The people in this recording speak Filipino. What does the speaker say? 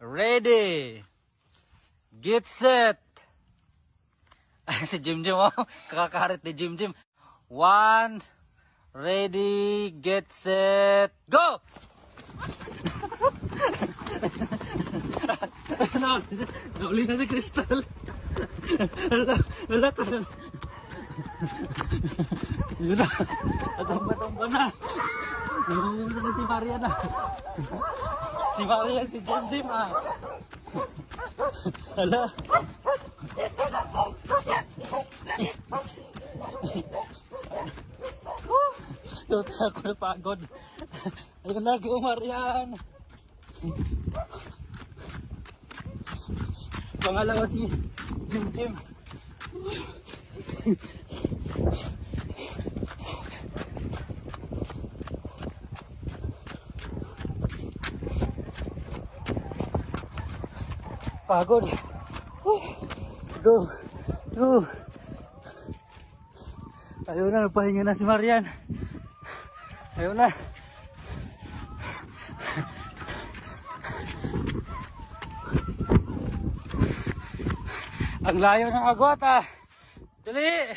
Ready. Get set. Si Jim oh. Kakakarit ni Jim. 1. Ready. Get set. Go! Nauli na si Crystal. Wala ka. Yun na. Natumba na. Natumba na si Marian ah. Si Marian, si Jim ah. Hala. Luto ako na pagod. Ayun na, go Marian. Pangalawa si Jim. Pagod. Go. Ayun na, nagpahinga na si Marian. Ayun na. Ang layo ng agwat ah. Dali.